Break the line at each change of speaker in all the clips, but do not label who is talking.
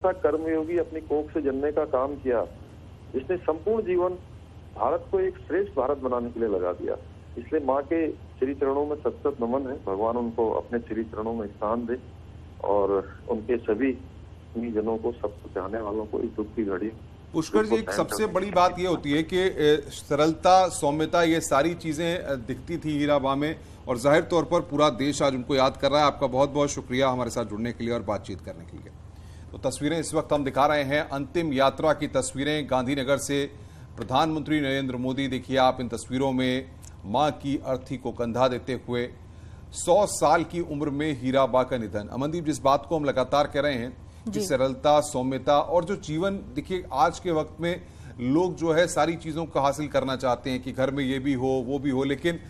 था कर्मयोगी, अपनी कोख से जन्मे का काम किया, जिसने संपूर्ण जीवन भारत को एक श्रेष्ठ भारत बनाने के लिए लगा दिया। इसलिए माँ के श्री चरणों में सत सत नमन है। भगवान उनको अपने श्री चरणों में स्थान दे और उनके सभी जनों को, सब चाहने वालों को इस दुख की घड़ी।
पुष्कर जी, एक सबसे बड़ी बात ये होती है कि सरलता, सौम्यता, ये सारी चीजें दिखती थी हीराबा में और जाहिर तौर पर पूरा देश आज उनको याद कर रहा है। आपका बहुत बहुत शुक्रिया हमारे साथ जुड़ने के लिए और बातचीत करने के लिए। तो तस्वीरें इस वक्त हम दिखा रहे हैं, अंतिम यात्रा की तस्वीरें गांधीनगर से। प्रधानमंत्री नरेंद्र मोदी, देखिए आप इन तस्वीरों में मां की अर्थी को कंधा देते हुए। 100 साल की उम्र में हीराबा का निधन। अमनदीप, जिस बात को हम लगातार कह रहे हैं कि सरलता, सौम्यता और जो जीवन, देखिए आज के वक्त में लोग जो है सारी चीजों को हासिल करना चाहते हैं कि घर में ये भी हो, वो भी हो, लेकिन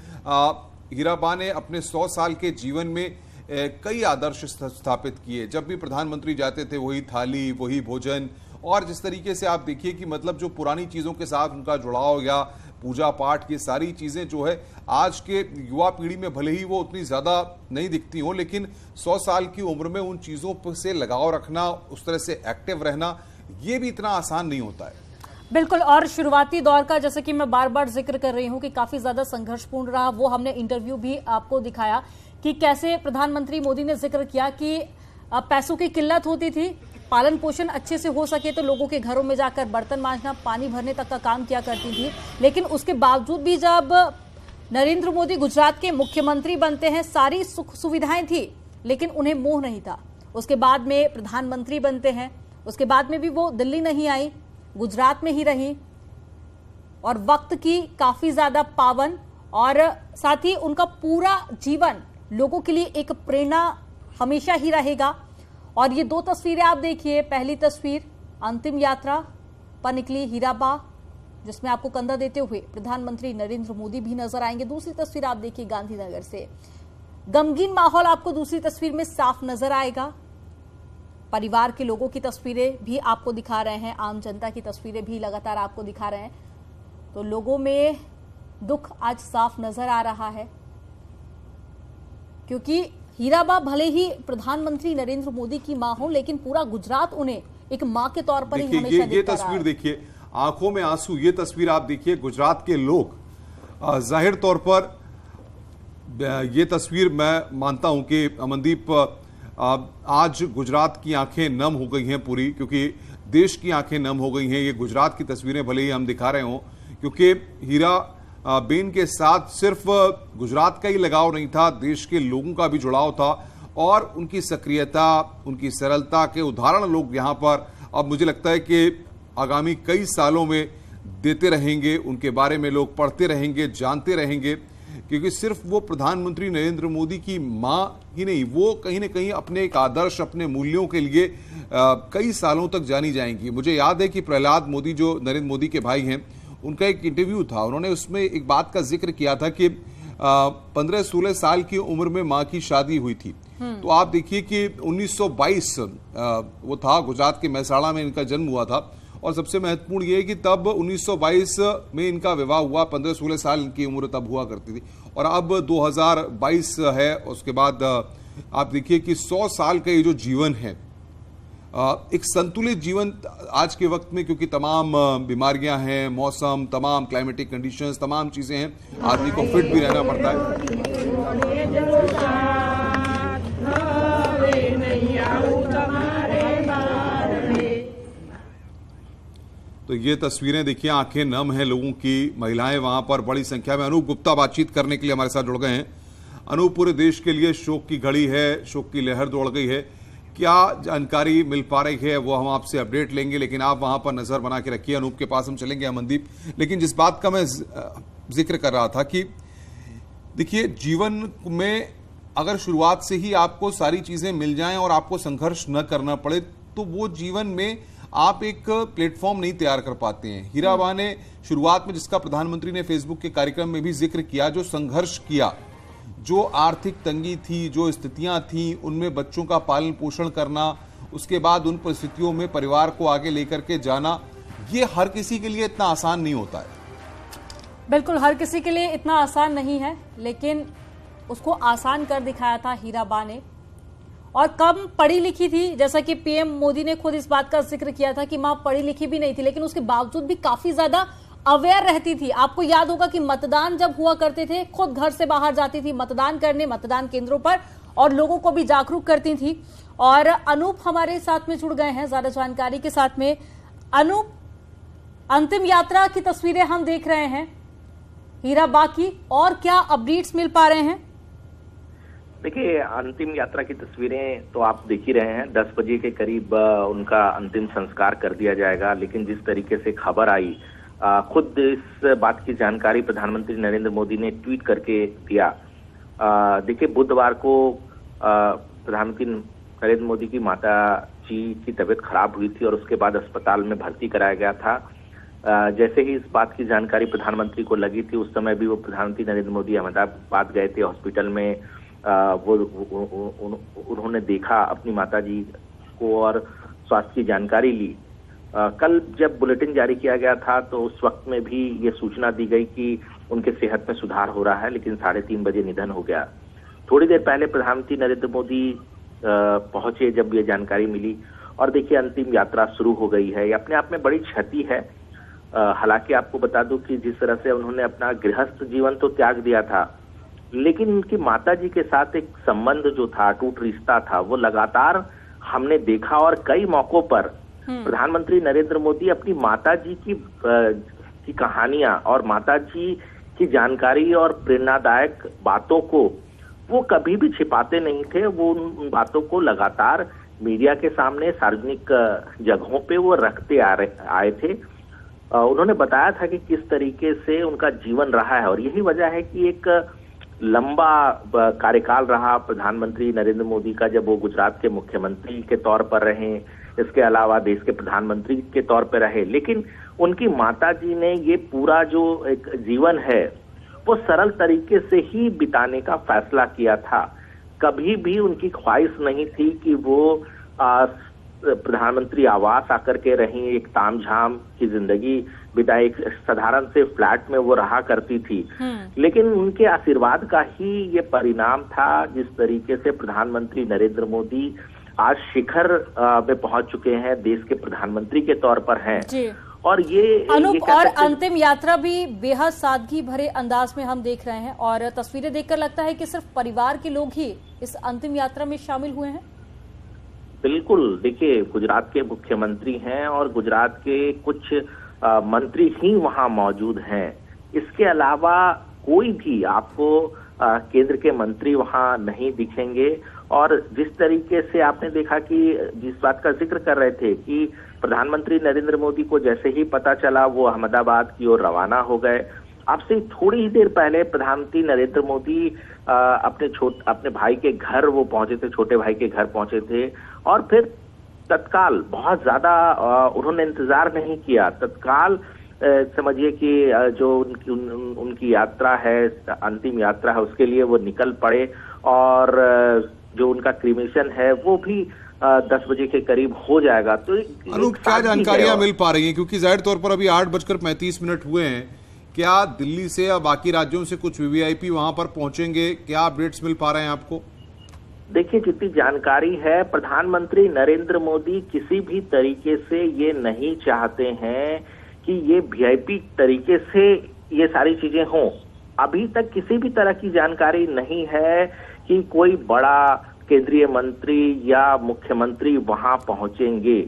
हीराबा ने अपने 100 साल के जीवन में कई आदर्श स्थापित किए। जब भी प्रधानमंत्री जाते थे वही थाली, वही भोजन, और जिस तरीके से आप देखिए कि मतलब जो पुरानी चीजों के साथ उनका जुड़ाव या पूजा पाठ, ये सारी चीजें जो है आज के युवा पीढ़ी में भले ही वो उतनी ज्यादा नहीं दिखती हो, लेकिन 100 साल की उम्र में उन चीजों से लगाव रखना, उस तरह से एक्टिव रहना, ये भी इतना आसान नहीं होता है।
बिल्कुल, और शुरुआती दौर का जैसे कि मैं बार बार जिक्र कर रही हूं कि काफी ज्यादा संघर्षपूर्ण रहा। वो हमने इंटरव्यू भी आपको दिखाया कि कैसे प्रधानमंत्री मोदी ने जिक्र किया कि पैसों की किल्लत होती थी, पालन पोषण अच्छे से हो सके तो लोगों के घरों में जाकर बर्तन मांजना, पानी भरने तक का काम किया करती थी। लेकिन उसके बावजूद भी जब नरेंद्र मोदी गुजरात के मुख्यमंत्री बनते हैं, सारी सुख सुविधाएं थी लेकिन उन्हें मोह नहीं था। उसके बाद में प्रधानमंत्री बनते हैं, उसके बाद में भी वो दिल्ली नहीं आई, गुजरात में ही रही और वक्त की काफी ज्यादा पावन, और साथ ही उनका पूरा जीवन लोगों के लिए एक प्रेरणा हमेशा ही रहेगा। और ये दो तस्वीरें आप देखिए, पहली तस्वीर अंतिम यात्रा पर निकली हीराबा, जिसमें आपको कंधा देते हुए प्रधानमंत्री नरेंद्र मोदी भी नजर आएंगे। दूसरी तस्वीर आप देखिए गांधीनगर से, गमगीन माहौल आपको दूसरी तस्वीर में साफ नजर आएगा। परिवार के लोगों की तस्वीरें भी आपको दिखा रहे हैं, आम जनता की तस्वीरें भी लगातार आपको दिखा रहे हैं। तो लोगों में दुख आज साफ नजर आ रहा है, क्योंकि हीराबा भले ही प्रधानमंत्री नरेंद्र मोदी की मां हो, लेकिन पूरा गुजरात उन्हें एक मां के तौर पर ही हमेशा
ये तस्वीर देखिए, आंखों में आंसू, ये तस्वीर आप देखिए। गुजरात के लोग, जाहिर तौर पर ये तस्वीर मैं मानता हूं कि अमनदीप, आज गुजरात की आंखें नम हो गई हैं पूरी, क्योंकि देश की आंखें नम हो गई हैं। ये गुजरात की तस्वीरें भले ही हम दिखा रहे हों, क्योंकि हीरा बेन के साथ सिर्फ गुजरात का ही लगाव नहीं था, देश के लोगों का भी जुड़ाव था और उनकी सक्रियता, उनकी सरलता के उदाहरण लोग यहाँ पर अब मुझे लगता है कि आगामी कई सालों में देते रहेंगे। उनके बारे में लोग पढ़ते रहेंगे, जानते रहेंगे, क्योंकि सिर्फ वो प्रधानमंत्री नरेंद्र मोदी की मां ही नहीं, वो कहीं ना कहीं अपने एक आदर्श, अपने मूल्यों के लिए कई सालों तक जानी जाएंगी। मुझे याद है कि प्रहलाद मोदी, जो नरेंद्र मोदी के भाई हैं, उनका एक इंटरव्यू था, उन्होंने उसमें एक बात का जिक्र किया था कि 15-16 साल की उम्र में मां की शादी हुई थी। तो आप देखिए कि 1922 वो था, गुजरात के मेहसाणा में इनका जन्म हुआ था। और सबसे महत्वपूर्ण ये है कि तब 1922 में इनका विवाह हुआ, 15-16 साल इनकी उम्र तब हुआ करती थी, और अब 2022 है। उसके बाद आप देखिए कि 100 साल का ये जो जीवन है, एक संतुलित जीवन आज के वक्त में, क्योंकि तमाम बीमारियां हैं, मौसम, तमाम क्लाइमेटिक कंडीशंस, तमाम चीजें हैं, आदमी को फिट भी रहना पड़ता है। तो ये तस्वीरें देखिए, आंखें नम हैं लोगों की, महिलाएं वहां पर बड़ी संख्या में। अनूप गुप्ता बातचीत करने के लिए हमारे साथ जुड़ गए हैं। अनूप, पूरे देश के लिए शोक की घड़ी है, शोक की लहर दौड़ गई है, क्या जानकारी मिल पा रही है वो हम आपसे अपडेट लेंगे, लेकिन आप वहां पर नजर बना के रखिए। अनूप के पास हम चलेंगे, अमनदीप। लेकिन जिस बात का मैं जिक्र कर रहा था कि देखिए, जीवन में अगर शुरुआत से ही आपको सारी चीजें मिल जाएं और आपको संघर्ष न करना पड़े, तो वो जीवन में आप एक प्लेटफॉर्म नहीं तैयार कर पाते हैं। हीराबा ने शुरुआत में, जिसका प्रधानमंत्री ने फेसबुक के कार्यक्रम में भी जिक्र किया, जो संघर्ष किया, जो आर्थिक तंगी थी, जो स्थितियां थी, उनमें बच्चों का पालन पोषण करना, उसके बाद उन परिस्थितियों में परिवार को आगे लेकर के जाना, ये हर किसी के लिए इतना आसान नहीं होता है।
बिल्कुल, हर किसी के लिए इतना आसान नहीं है, लेकिन उसको आसान कर दिखाया था हीराबा ने। और कम पढ़ी लिखी थी, जैसा कि पीएम मोदी ने खुद इस बात का जिक्र किया था कि मां पढ़ी लिखी भी नहीं थी, लेकिन उसके बावजूद भी काफी ज्यादा अवेयर रहती थी। आपको याद होगा कि मतदान जब हुआ करते थे, खुद घर से बाहर जाती थी मतदान करने, मतदान केंद्रों पर, और लोगों को भी जागरूक करती थी। और अनूप हमारे साथ में जुड़ गए हैं ज्यादा जानकारी के साथ में। अनूप, अंतिम यात्रा की तस्वीरें हम देख रहे हैं हीरा बाग की, और क्या अपडेट्स मिल पा रहे हैं?
देखिए, अंतिम यात्रा की तस्वीरें तो आप देख ही रहे हैं। 10 बजे के करीब उनका अंतिम संस्कार कर दिया जाएगा, लेकिन जिस तरीके से खबर आई, खुद इस बात की जानकारी प्रधानमंत्री नरेंद्र मोदी ने ट्वीट करके दिया। देखिए, बुधवार को प्रधानमंत्री नरेंद्र मोदी की माता जी की तबीयत खराब हुई थी और उसके बाद अस्पताल में भर्ती कराया गया था। जैसे ही इस बात की जानकारी प्रधानमंत्री को लगी थी, उस समय भी वो प्रधानमंत्री नरेंद्र मोदी अहमदाबाद गए थे। हॉस्पिटल में उन्होंने देखा अपनी माता जी को और स्वास्थ्य की जानकारी ली। कल जब बुलेटिन जारी किया गया था तो उस वक्त में भी ये सूचना दी गई कि उनके सेहत में सुधार हो रहा है, लेकिन 3:30 बजे निधन हो गया। थोड़ी देर पहले प्रधानमंत्री नरेंद्र मोदी पहुंचे जब ये जानकारी मिली, और देखिए अंतिम यात्रा शुरू हो गई है। ये अपने आप में बड़ी क्षति है। हालांकि आपको बता दूं कि जिस तरह से उन्होंने अपना गृहस्थ जीवन तो त्याग दिया था, लेकिन उनकी माता जी के साथ एक संबंध जो था, अटूट रिश्ता था, वो लगातार हमने देखा। और कई मौकों पर प्रधानमंत्री नरेंद्र मोदी अपनी माता जी की कहानियां और माता जी की जानकारी और प्रेरणादायक बातों को वो कभी भी छिपाते नहीं थे। वो उन बातों को लगातार मीडिया के सामने, सार्वजनिक जगहों पे वो रखते आए थे। उन्होंने बताया था कि किस तरीके से उनका जीवन रहा है, और यही वजह है कि एक लंबा कार्यकाल रहा प्रधानमंत्री नरेंद्र मोदी का, जब वो गुजरात के मुख्यमंत्री के तौर पर रहे, इसके अलावा देश के प्रधानमंत्री के तौर पर रहे। लेकिन उनकी माताजी ने ये पूरा जो एक जीवन है वो सरल तरीके से ही बिताने का फैसला किया था। कभी भी उनकी ख्वाहिश नहीं थी कि वो प्रधानमंत्री आवास आकर के रहीं, एक तामझाम की जिंदगी बिताए। एक साधारण से फ्लैट में वो रहा करती थी, लेकिन उनके आशीर्वाद का ही ये परिणाम था, जिस तरीके से प्रधानमंत्री नरेंद्र मोदी आज शिखर में पहुंच चुके हैं, देश के प्रधानमंत्री के तौर पर हैं। और
अनूप, और अंतिम यात्रा भी बेहद सादगी भरे अंदाज में हम देख रहे हैं, और तस्वीरें देखकर लगता है कि सिर्फ परिवार के लोग ही इस अंतिम यात्रा में शामिल हुए हैं।
बिल्कुल, देखिए, गुजरात के मुख्यमंत्री हैं और गुजरात के कुछ मंत्री ही वहां मौजूद हैं। इसके अलावा कोई भी आपको केंद्र के मंत्री वहां नहीं दिखेंगे। और जिस तरीके से आपने देखा कि जिस बात का जिक्र कर रहे थे कि प्रधानमंत्री नरेंद्र मोदी को जैसे ही पता चला, वो अहमदाबाद की ओर रवाना हो गए। अब से थोड़ी ही देर पहले प्रधानमंत्री नरेंद्र मोदी अपने भाई के घर वो पहुंचे थे, छोटे भाई के घर पहुंचे थे, और फिर तत्काल, बहुत ज्यादा उन्होंने इंतजार नहीं किया, तत्काल समझिए कि जो उनकी यात्रा है, अंतिम यात्रा है, उसके लिए वो निकल पड़े। और जो उनका क्रीमेशन है वो भी 10 बजे के करीब हो जाएगा। तो
अनूप, क्या जानकारियां मिल पा रही हैं, क्योंकि जाहिर तौर पर अभी 8:35 हुए हैं, क्या दिल्ली से या बाकी राज्यों से कुछ वीवीआईपी वहां पर पहुंचेंगे? क्या अपडेट्स मिल पा रहे हैं आपको?
देखिए, जितनी जानकारी है, प्रधानमंत्री नरेंद्र मोदी किसी भी तरीके से ये नहीं चाहते हैं कि ये वीआईपी तरीके से ये सारी चीजें हों। अभी तक किसी भी तरह की जानकारी नहीं है कि कोई बड़ा केंद्रीय मंत्री या मुख्यमंत्री वहां पहुंचेंगे।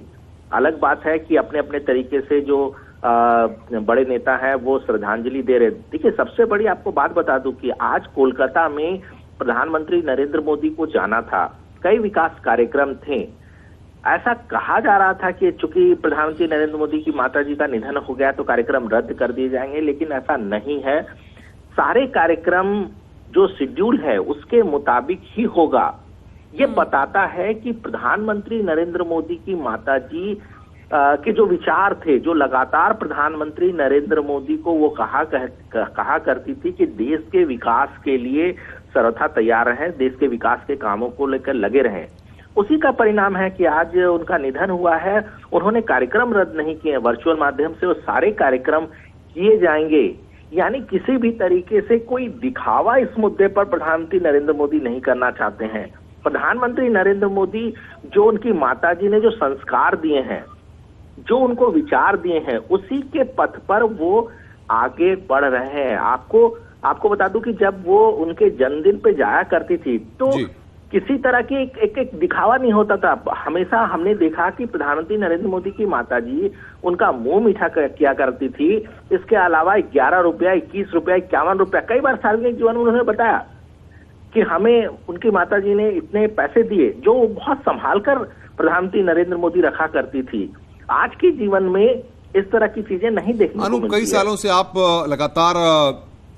अलग बात है कि अपने अपने तरीके से जो बड़े नेता हैं वो श्रद्धांजलि दे रहे। देखिए, सबसे बड़ी आपको बात बता दूं कि आज कोलकाता में प्रधानमंत्री नरेंद्र मोदी को जाना था, कई विकास कार्यक्रम थे। ऐसा कहा जा रहा था कि चूंकि प्रधानमंत्री नरेंद्र मोदी की माताजी का निधन हो गया तो कार्यक्रम रद्द कर दिए जाएंगे, लेकिन ऐसा नहीं है। सारे कार्यक्रम जो शेड्यूल है उसके मुताबिक ही होगा। ये बताता है कि प्रधानमंत्री नरेंद्र मोदी की माताजी के जो विचार थे, जो लगातार प्रधानमंत्री नरेंद्र मोदी को वो कहा करती थी कि देश के विकास के लिए सर्वथा तैयार रहें, देश के विकास के कामों को लेकर लगे रहें, उसी का परिणाम है कि आज उनका निधन हुआ है। उन्होंने कार्यक्रम रद्द नहीं किए, वर्चुअल माध्यम से वो सारे कार्यक्रम किए जाएंगे। यानी किसी भी तरीके से कोई दिखावा इस मुद्दे पर प्रधानमंत्री नरेंद्र मोदी नहीं करना चाहते हैं। प्रधानमंत्री नरेंद्र मोदी जो उनकी माताजी ने जो संस्कार दिए हैं, जो उनको विचार दिए हैं, उसी के पथ पर वो आगे बढ़ रहे हैं। आपको बता दूं कि जब वो उनके जन्मदिन पे जाया करती थी तो किसी तरह की एक दिखावा नहीं होता था। हमेशा हमने देखा कि प्रधानमंत्री नरेंद्र मोदी की माताजी उनका मुंह मीठा किया करती थी। इसके अलावा 11 रुपया, 21 रुपया, 51 रुपया, कई बार सार्वजनिक जीवन में उन्होंने बताया कि हमें उनकी माताजी ने इतने पैसे दिए, जो बहुत संभाल कर प्रधानमंत्री नरेंद्र मोदी रखा करती थी। आज के जीवन में इस तरह की चीजें नहीं देखने को मिलती है।
कई सालों से आप लगातार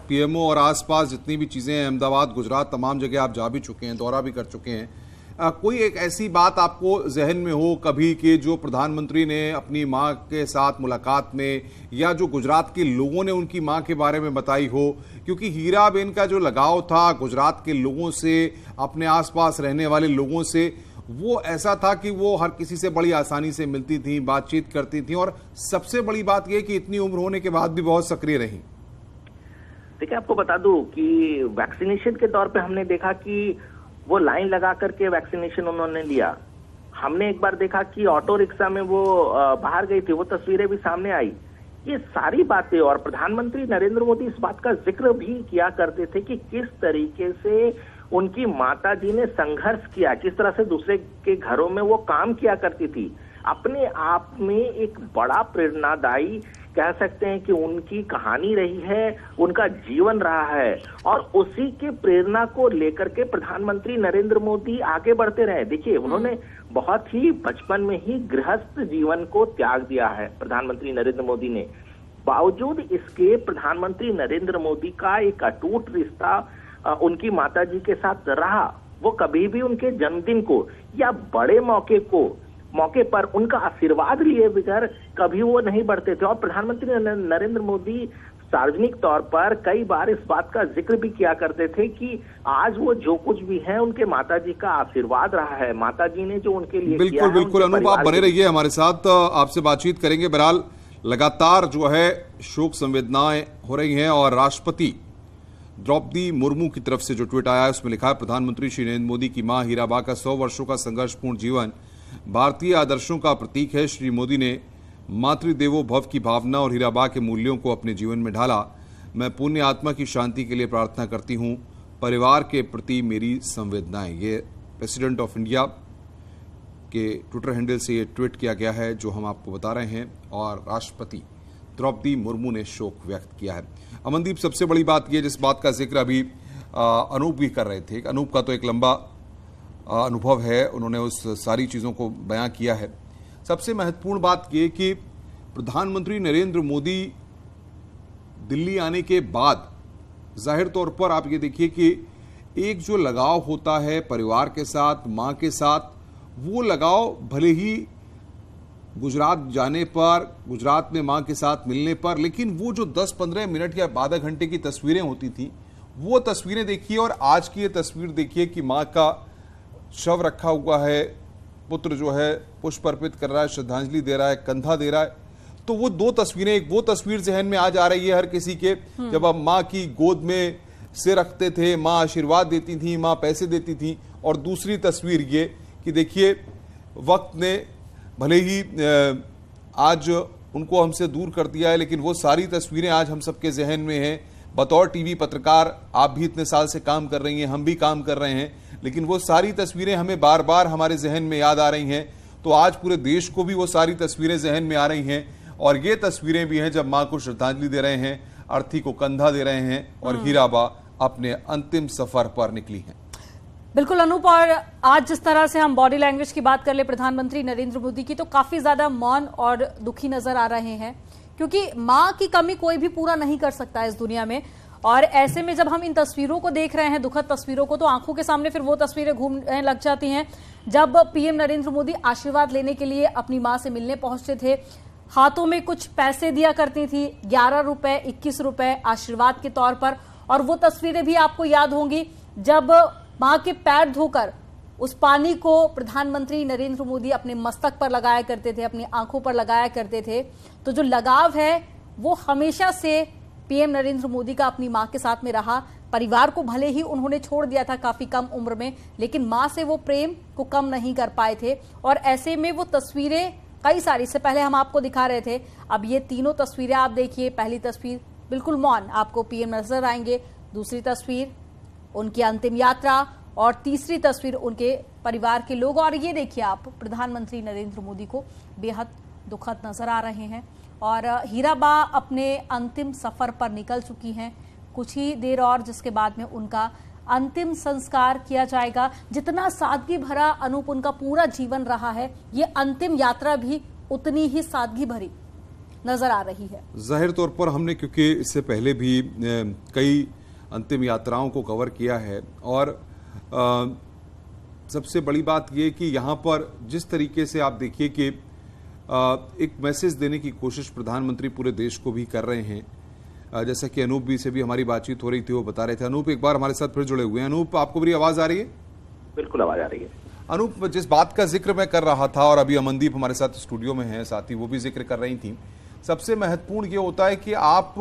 पीएमओ और आसपास जितनी भी चीजें हैं, अहमदाबाद, गुजरात, तमाम जगह आप जा भी चुके हैं, दौरा भी कर चुके हैं। कोई एक ऐसी बात आपको जहन में हो कभी कि जो प्रधानमंत्री ने अपनी मां के साथ मुलाकात में, या जो गुजरात के लोगों ने उनकी मां के बारे में बताई हो? क्योंकि हीराबेन का जो लगाव था गुजरात के लोगों से, अपने आसपास रहने वाले लोगों से, वो ऐसा था कि वो हर किसी से बड़ी आसानी से मिलती थी, बातचीत करती थी, और सबसे बड़ी बात यह कि इतनी उम्र होने के बाद भी बहुत सक्रिय रही।
देखिए, आपको बता दूं कि वैक्सीनेशन के दौर पे हमने देखा कि वो लाइन लगा करके वैक्सीनेशन उन्होंने लिया। हमने एक बार देखा कि ऑटो रिक्शा में वो बाहर गई थी, वो तस्वीरें भी सामने आई। ये सारी बातें, और प्रधानमंत्री नरेंद्र मोदी इस बात का जिक्र भी किया करते थे कि किस तरीके से उनकी माताजी ने संघर्ष किया, किस तरह से दूसरे के घरों में वो काम किया करती थी। अपने आप में एक बड़ा प्रेरणादायी कह सकते हैं कि उनकी कहानी रही है, उनका जीवन रहा है, और उसी के प्रेरणा को लेकर के प्रधानमंत्री नरेंद्र मोदी आगे बढ़ते रहे। देखिए, उन्होंने बहुत ही बचपन में ही गृहस्थ जीवन को त्याग दिया है प्रधानमंत्री नरेंद्र मोदी ने। बावजूद इसके प्रधानमंत्री नरेंद्र मोदी का एक अटूट रिश्ता उनकी माताजी के साथ रहा। वो कभी भी उनके जन्मदिन को या बड़े मौके पर उनका आशीर्वाद लिए बगैर कभी वो नहीं बढ़ते थे। और प्रधानमंत्री नरेंद्र मोदी सार्वजनिक तौर पर कई बार इस बात का जिक्र भी किया करते थे कि आज वो जो कुछ भी है उनके माताजी का आशीर्वाद रहा है, माताजी ने जो उनके लिए किया है।
बिल्कुल अनूप, आप बने रहिए हमारे साथ, आपसे बातचीत करेंगे। बहरहाल लगातार जो है शोक संवेदनाएं हो रही हैं, और राष्ट्रपति द्रौपदी मुर्मू की तरफ से जो ट्वीट आया है उसमें लिखा है, प्रधानमंत्री श्री नरेंद्र मोदी की मां हीराबा का 100 वर्षों का संघर्षपूर्ण जीवन भारतीय आदर्शों का प्रतीक है। श्री मोदी ने मातृदेवो भव की भावना और हीराबा के मूल्यों को अपने जीवन में ढाला। मैं पुण्य आत्मा की शांति के लिए प्रार्थना करती हूं। परिवार के प्रति मेरी संवेदनाएं। ये प्रेसिडेंट ऑफ इंडिया के ट्विटर हैंडल से ये ट्वीट किया गया है जो हम आपको बता रहे हैं, और राष्ट्रपति द्रौपदी मुर्मू ने शोक व्यक्त किया है। अमनदीप, सबसे बड़ी बात यह, जिस बात का जिक्र अभी अनूप भी कर रहे थे, अनूप का तो एक लंबा अनुभव है, उन्होंने उस सारी चीज़ों को बयां किया है। सबसे महत्वपूर्ण बात यह कि प्रधानमंत्री नरेंद्र मोदी दिल्ली आने के बाद जाहिर तौर पर आप ये देखिए कि एक जो लगाव होता है परिवार के साथ, मां के साथ, वो लगाव भले ही गुजरात जाने पर, गुजरात में मां के साथ मिलने पर, लेकिन वो जो 10-15 मिनट या आधा घंटे की तस्वीरें होती थी, वो तस्वीरें देखिए, और आज की ये तस्वीर देखिए कि मां का शव रखा हुआ है, पुत्र जो है पुष्प अर्पित कर रहा है, श्रद्धांजलि दे रहा है, कंधा दे रहा है। तो वो दो तस्वीरें, एक वो तस्वीर जहन में आज आ रही है हर किसी के, जब आप मां की गोद में सिर रखते थे, मां आशीर्वाद देती थी, मां पैसे देती थी, और दूसरी तस्वीर ये कि देखिए वक्त ने भले ही आज उनको हमसे दूर कर दिया है, लेकिन वो सारी तस्वीरें आज हम सबके जहन में हैं। बतौर टीवी पत्रकार आप भी इतने साल से काम कर रही हैं, हम भी काम कर रहे हैं, लेकिन वो सारी तस्वीरें हमें बार बार हमारे जहन में याद आ रही हैं। तो आज पूरे देश को भी वो सारी तस्वीरें जहन में आ रही हैं, और ये तस्वीरें भी हैं जब मां को श्रद्धांजलि दे रहे हैं, अर्थी को कंधा दे रहे हैं, और हीराबा अपने अंतिम सफर पर निकली हैं।
बिल्कुल अनूप, और आज जिस तरह से हम बॉडी लैंग्वेज की बात कर ले प्रधानमंत्री नरेंद्र मोदी की, तो काफी ज्यादा मौन और दुखी नजर आ रहे हैं, क्योंकि मां की कमी कोई भी पूरा नहीं कर सकता इस दुनिया में। और ऐसे में जब हम इन तस्वीरों को देख रहे हैं, दुखद तस्वीरों को, तो आंखों के सामने फिर वो तस्वीरें घूमने लग जाती हैं जब पीएम नरेंद्र मोदी आशीर्वाद लेने के लिए अपनी मां से मिलने पहुंचते थे। हाथों में कुछ पैसे दिया करती थी, 11 रुपए, 21 रुपए आशीर्वाद के तौर पर। और वो तस्वीरें भी आपको याद होंगी जब मां के पैर धोकर उस पानी को प्रधानमंत्री नरेंद्र मोदी अपने मस्तक पर लगाया करते थे, अपनी आंखों पर लगाया करते थे। तो जो लगाव है वो हमेशा से पीएम नरेंद्र मोदी का अपनी मां के साथ में रहा। परिवार को भले ही उन्होंने छोड़ दिया था काफी कम उम्र में, लेकिन मां से वो प्रेम को कम नहीं कर पाए थे। और ऐसे में वो तस्वीरें कई सारी, इससे पहले हम आपको दिखा रहे थे, अब ये तीनों तस्वीरें आप देखिए। पहली तस्वीर बिल्कुल मौन, आपको पीएम नजर आएंगे। दूसरी तस्वीर उनकी अंतिम यात्रा, और तीसरी तस्वीर उनके परिवार के लोग। और ये देखिए आप, प्रधानमंत्री नरेंद्र मोदी को बेहद दुखद नजर आ रहे हैं। और हीराबा अपने अंतिम सफर पर निकल चुकी हैं। कुछ ही देर और जिसके बाद में उनका अंतिम संस्कार किया जाएगा। जितना सादगी भरा अनूप उनका पूरा जीवन रहा है, ये अंतिम यात्रा भी उतनी ही सादगी भरी नजर आ रही है।
जाहिर तौर पर हमने, क्योंकि इससे पहले भी कई अंतिम यात्राओं को कवर किया है, और सबसे बड़ी बात यह कि यहाँ पर जिस तरीके से आप देखिए कि एक मैसेज देने की कोशिश प्रधानमंत्री पूरे देश को भी कर रहे हैं। जैसा कि अनूप भी से भी हमारी बातचीत हो रही थी, वो बता रहे थे। अनूप एक बार हमारे साथ फिर जुड़े हुए हैं। अनूप, आपको मेरी आवाज आ रही है?
बिल्कुल आवाज आ रही है।
अनूप, जिस बात का जिक्र मैं कर रहा था, और अभी अमनदीप हमारे साथ स्टूडियो में है, साथ ही वो भी जिक्र कर रही थी, सबसे महत्वपूर्ण ये होता है कि आप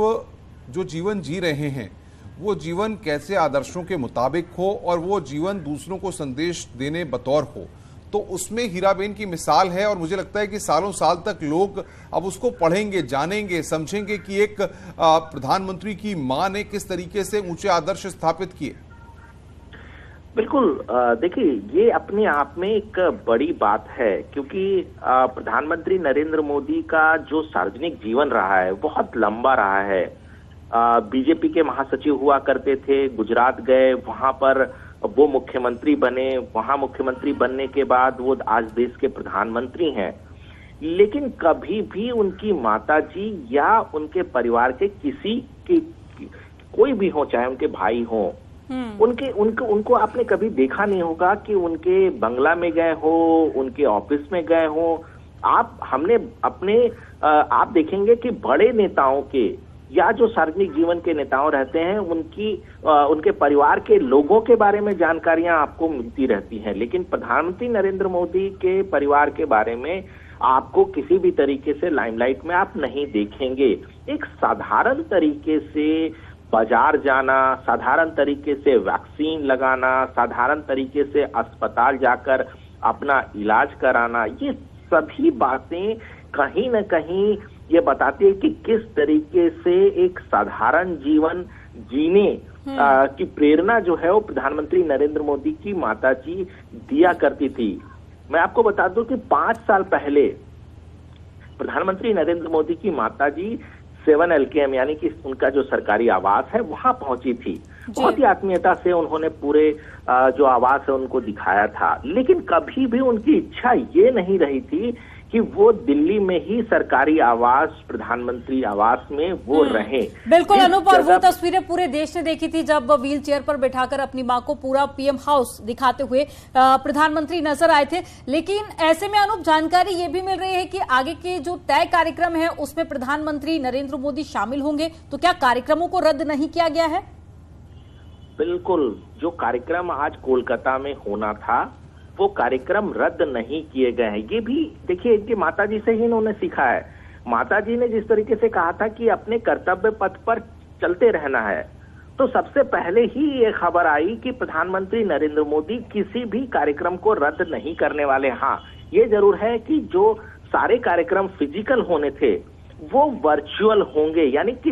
जो जीवन जी रहे हैं वो जीवन कैसे आदर्शों के मुताबिक हो, और वो जीवन दूसरों को संदेश देने बतौर हो। तो उसमें हीराबेन की मिसाल है, और मुझे लगता है कि सालों साल तक लोग अब उसको पढ़ेंगे, जानेंगे, समझेंगे कि एक प्रधानमंत्री की मां ने किस तरीके से ऊंचे आदर्श स्थापित किए।
बिल्कुल, देखिए, ये अपने आप में एक बड़ी बात है, क्योंकि प्रधानमंत्री नरेंद्र मोदी का जो सार्वजनिक जीवन रहा है बहुत लंबा रहा है। बीजेपी के महासचिव हुआ करते थे, गुजरात गए, वहां पर वो मुख्यमंत्री बने, वहां मुख्यमंत्री बनने के बाद वो आज देश के प्रधानमंत्री हैं। लेकिन कभी भी उनकी माताजी या उनके परिवार के किसी की कोई भी हो, चाहे उनके भाई हो, उनको आपने कभी देखा नहीं होगा कि उनके बंगला में गए हो, उनके ऑफिस में गए हो। आप देखेंगे कि बड़े नेताओं के या जो सार्वजनिक जीवन के नेताओं रहते हैं, उनके परिवार के लोगों के बारे में जानकारियां आपको मिलती रहती हैं, लेकिन प्रधानमंत्री नरेंद्र मोदी के परिवार के बारे में आपको किसी भी तरीके से लाइमलाइट में आप नहीं देखेंगे। एक साधारण तरीके से बाजार जाना, साधारण तरीके से वैक्सीन लगाना, साधारण तरीके से अस्पताल जाकर अपना इलाज कराना, ये सभी बातें कहीं न कहीं ये बताती है कि किस तरीके से एक साधारण जीवन जीने की प्रेरणा जो है वो प्रधानमंत्री नरेंद्र मोदी की माताजी दिया करती थी। मैं आपको बता दूं कि 5 साल पहले प्रधानमंत्री नरेंद्र मोदी की माताजी 7 LKM यानी कि उनका जो सरकारी आवास है वहां पहुंची थी। बहुत ही आत्मीयता से उन्होंने पूरे जो आवास है उनको दिखाया था, लेकिन कभी भी उनकी इच्छा ये नहीं रही थी कि वो दिल्ली में ही सरकारी आवास, प्रधानमंत्री आवास में वो रहे।
बिल्कुल अनूप, और वो तस्वीरें पूरे देश ने देखी थी जब व्हील चेयर पर बैठाकर अपनी मां को पूरा पीएम हाउस दिखाते हुए प्रधानमंत्री नजर आए थे। लेकिन ऐसे में अनूप, जानकारी ये भी मिल रही है कि आगे के जो तय कार्यक्रम है उसमें प्रधानमंत्री नरेंद्र मोदी शामिल होंगे, तो क्या कार्यक्रमों को रद्द नहीं किया गया है?
बिल्कुल, जो कार्यक्रम आज कोलकाता में होना था वो कार्यक्रम रद्द नहीं किए गए हैं। ये भी देखिए, इनकी माताजी से ही इन्होंने सीखा है। माताजी ने जिस तरीके से कहा था कि अपने कर्तव्य पथ पर चलते रहना है, तो सबसे पहले ही ये खबर आई कि प्रधानमंत्री नरेंद्र मोदी किसी भी कार्यक्रम को रद्द नहीं करने वाले। हाँ, ये जरूर है कि जो सारे कार्यक्रम फिजिकल होने थे वो वर्चुअल होंगे, यानी कि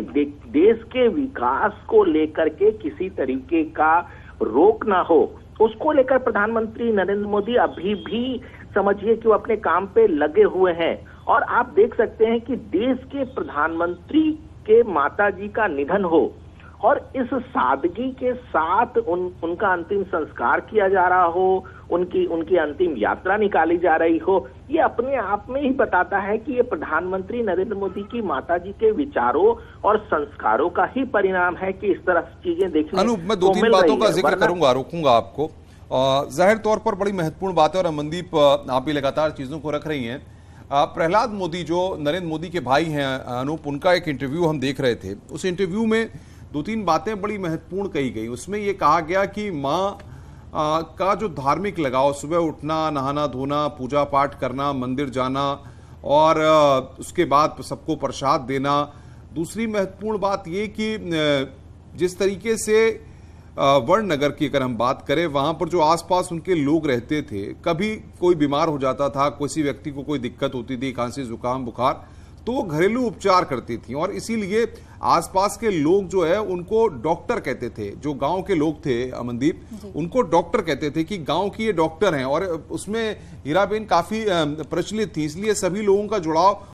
देश के विकास को लेकर के किसी तरीके का रोक ना हो, उसको लेकर प्रधानमंत्री नरेंद्र मोदी अभी भी समझिए कि वो अपने काम पे लगे हुए हैं। और आप देख सकते हैं कि देश के प्रधानमंत्री के माताजी का निधन हो और इस सादगी के साथ उनका अंतिम संस्कार किया जा रहा हो, उनकी अंतिम यात्रा निकाली जा रही हो, ये अपने आप में ही बताता है कि ये प्रधानमंत्री नरेंद्र मोदी की माताजी के विचारों और संस्कारों का ही परिणाम है कि इस तरह चीजें देखने
अनूप, मैं 2-3 बातों का जिक्र करूंगा, रोकूंगा आपको। जाहिर तौर पर बड़ी महत्वपूर्ण बात है, और अमनदीप आप भी लगातार चीजों को रख रही हैं। प्रहलाद मोदी जो नरेंद्र मोदी के भाई हैं अनूप, उनका एक इंटरव्यू हम देख रहे थे। उस इंटरव्यू में 2-3 बातें बड़ी महत्वपूर्ण कही गई। उसमें यह कहा गया कि माँ का जो धार्मिक लगाव, सुबह उठना, नहाना धोना, पूजा पाठ करना, मंदिर जाना, और उसके बाद सबको प्रसाद देना। दूसरी महत्वपूर्ण बात यह कि जिस तरीके से वड़नगर की अगर हम बात करें, वहां पर जो आसपास उनके लोग रहते थे, कभी कोई बीमार हो जाता था, किसी व्यक्ति को कोई दिक्कत होती थी, खांसी जुकाम बुखार, तो वो घरेलू उपचार करती थी और इसीलिए आसपास के लोग जो है उनको डॉक्टर कहते थे। जो गांव के लोग थे अमनदीप, उनको डॉक्टर कहते थे कि गांव की ये डॉक्टर हैं, और उसमें हीराबेन काफी प्रचलित थी, इसलिए सभी लोगों का जुड़ाव